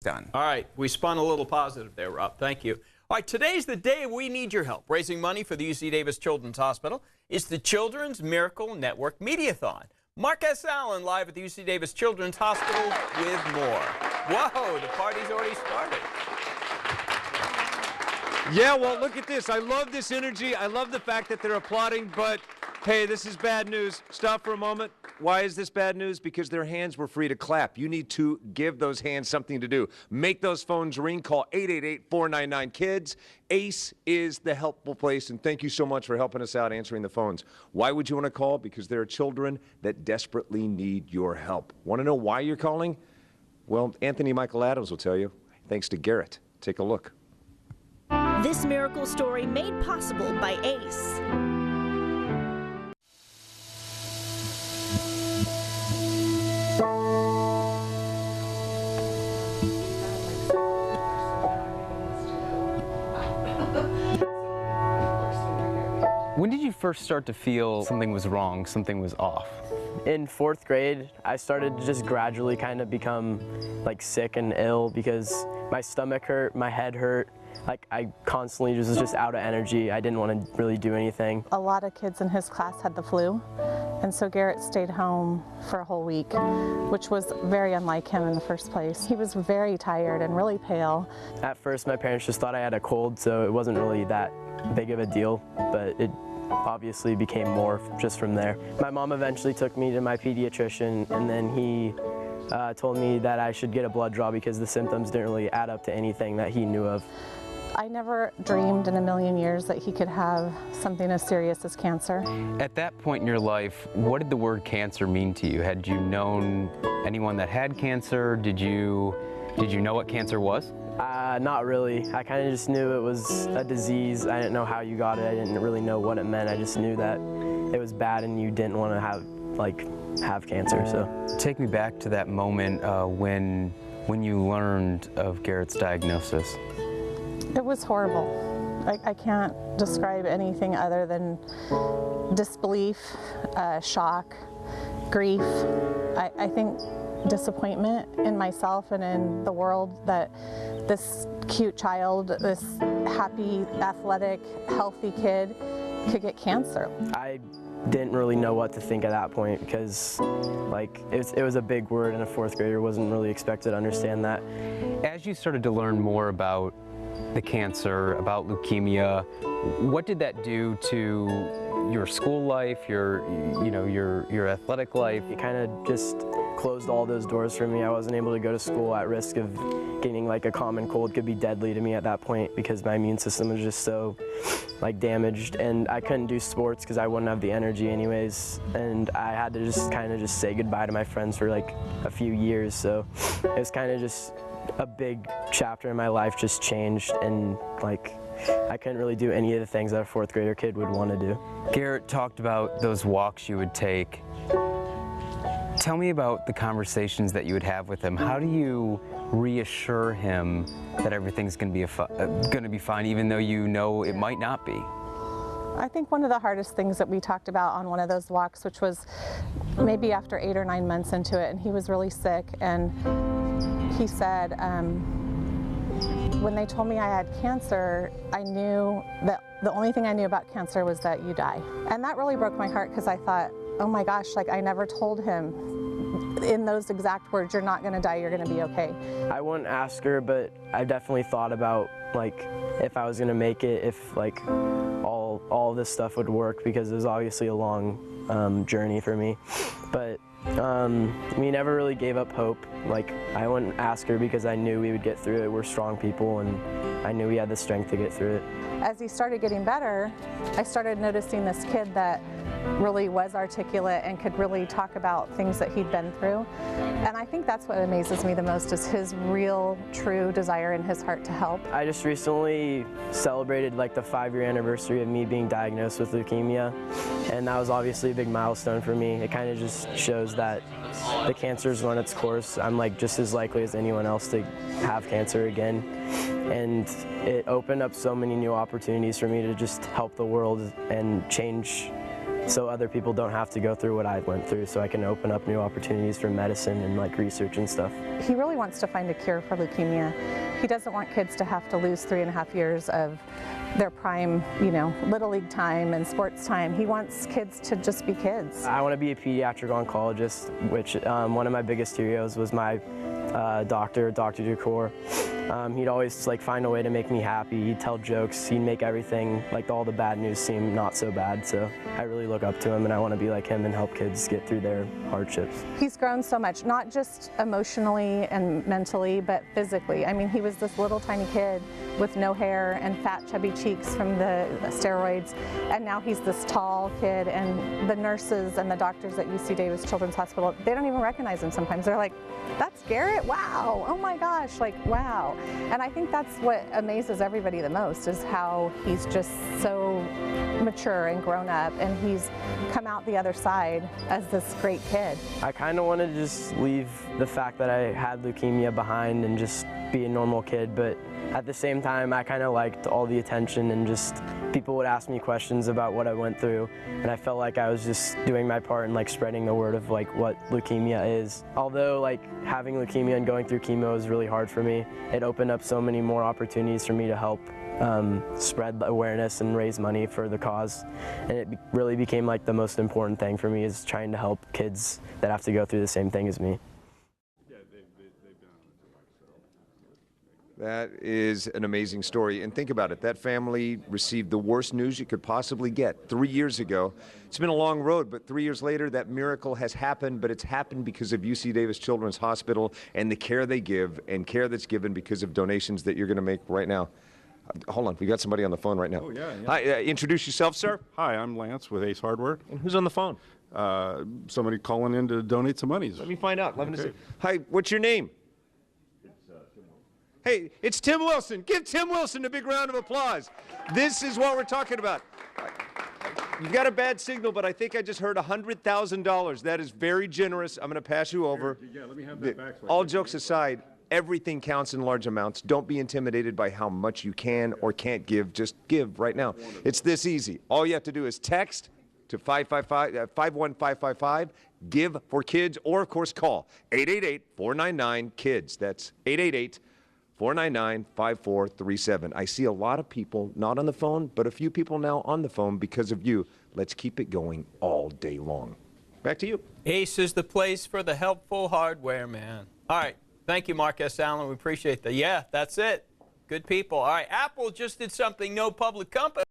Done. All right, we spun a little positive there, Rob. Thank you. All right, today's the day we need your help. Raising money for the UC Davis Children's Hospital is the Children's Miracle Network Mediathon. Mark S. Allen live at the UC Davis Children's Hospital with more. Whoa, the party's already started. Yeah, well, look at this. I love this energy. I love the fact that they're applauding, but hey, this is bad news. Stop for a moment. Why is this bad news? Because their hands were free to clap. You need to give those hands something to do. Make those phones ring. Call 888-499-KIDS. Ace is the helpful place, and thank you so much for helping us out answering the phones. Why would you want to call? Because there are children that desperately need your help. Want to know why you're calling? Well, Anthony Michael Adams will tell you. Thanks to Garrett. Take a look. This miracle story made possible by Ace. When did you first start to feel something was wrong, something was off? In 4th grade, I started to just gradually kind of become like sick and ill because my stomach hurt, my head hurt. Like I constantly was just out of energy. I didn't want to really do anything. A lot of kids in his class had the flu, and so Garrett stayed home for a whole week, which was very unlike him in the first place. He was very tired and really pale. At first, my parents just thought I had a cold, so it wasn't really that big of a deal, but it obviously became more just from there. My mom eventually took me to my pediatrician, and then he told me that I should get a blood draw because the symptoms didn't really add up to anything that he knew of. I never dreamed in a million years that he could have something as serious as cancer. At that point in your life, what did the word cancer mean to you? Had you known anyone that had cancer? Did you know what cancer was? Not really. I kind of just knew it was a disease. I didn't know how you got it. I didn't really know what it meant. I just knew that it was bad and you didn't want to have cancer. So take me back to that moment when you learned of Garrett's diagnosis. It was horrible. I can't describe anything other than disbelief, shock, grief. I think disappointment in myself and in the world that this cute child, this happy, athletic, healthy kid could get cancer. I didn't really know what to think at that point because it was a big word and a 4th grader wasn't really expected to understand that. As you started to learn more about the cancer, about leukemia, what did that do to your school life, your athletic life? It kind of just closed all those doors for me. I wasn't able to go to school at risk of getting like a common cold. Could be deadly to me at that point because my immune system was just so damaged, and I couldn't do sports because I wouldn't have the energy anyways, and I had to just kind of say goodbye to my friends for like a few years. So it was kind of just a big chapter in my life just changed, and I couldn't really do any of the things that a 4th grader kid would want to do. Garrett talked about those walks you would take. Tell me about the conversations that you would have with him. How do you reassure him that everything's going to be fine, even though you know it might not be? I think one of the hardest things that we talked about on one of those walks, which was maybe after 8 or 9 months into it, and he was really sick, and he said, when they told me I had cancer, I knew that the only thing I knew about cancer was that you die. And that really broke my heart because I thought, oh my gosh, I never told him in those exact words, you're not gonna die, you're gonna be okay. I wouldn't ask her, but I definitely thought about if I was gonna make it, if all this stuff would work, because it was obviously a long journey for me. But we never really gave up hope. I wouldn't ask her because I knew we would get through it. We're strong people, and I knew we had the strength to get through it. As he started getting better, I started noticing this kid that really was articulate and could really talk about things that he'd been through. And I think that's what amazes me the most, is his real, true desire in his heart to help. I just recently celebrated the 5-year anniversary of me being diagnosed with leukemia, and that was obviously a big milestone for me. It kind of just shows that the cancer's run its course. I'm just as likely as anyone else to have cancer again. And it opened up so many new opportunities for me to just help the world and change so other people don't have to go through what I went through, so I can open up new opportunities for medicine and like research and stuff. He really wants to find a cure for leukemia. He doesn't want kids to have to lose 3.5 years of their prime, you know, Little League time and sports time. He wants kids to just be kids. I want to be a pediatric oncologist, which one of my biggest heroes was my Dr. Ducour. He'd always like find a way to make me happy. He'd tell jokes. He'd make everything, like all the bad news, seem not so bad. So I really look up to him, and I want to be like him and help kids get through their hardships. He's grown so much, not just emotionally and mentally, but physically. I mean, he was this little tiny kid with no hair and fat, chubby cheeks from the steroids, and now he's this tall kid, and the nurses and the doctors at UC Davis Children's Hospital, they don't even recognize him sometimes. They're like, "That's Garrett? Wow, oh my gosh, like, wow." And I think that's what amazes everybody the most, is how he's just so mature and grown up, and he's come out the other side as this great kid. I kind of want to just leave the fact that I had leukemia behind and just be a normal kid, but at the same time I kind of liked all the attention, and just people would ask me questions about what I went through, and I felt like I was just doing my part in like spreading the word of like what leukemia is. Although like having leukemia and going through chemo is really hard for me, it opened up so many more opportunities for me to help spread awareness and raise money for the cause, and it really became like the most important thing for me, is trying to help kids that have to go through the same thing as me. That is an amazing story. And think about it. That family received the worst news you could possibly get 3 years ago. It's been a long road, but 3 years later, that miracle has happened, but it's happened because of UC Davis Children's Hospital and the care they give, and care that's given because of donations that you're going to make right now. Hold on. We got somebody on the phone right now. Oh, yeah. Hi, introduce yourself, sir. Hi, I'm Lance with Ace Hardware. And who's on the phone? Somebody calling in to donate some money. Let me find out. Okay. Hi, what's your name? Hey, it's Tim Wilson. Give Tim Wilson a big round of applause. This is what we're talking about. You've got a bad signal, but I think I just heard $100,000. That is very generous. I'm going to pass you over. Yeah, let me have that back. All jokes aside, everything counts in large amounts. Don't be intimidated by how much you can or can't give. Just give right now. It's this easy. All you have to do is text to 51555, give for kids, or of course call 888-499-KIDS. That's 888-499-5437. I see a lot of people not on the phone, but a few people now on the phone because of you. Let's keep it going all day long. Back to you. Ace is the place for the helpful hardware man. All right. Thank you, Mark S. Allen. We appreciate that. Yeah, that's it. Good people. All right. Apple just did something no public company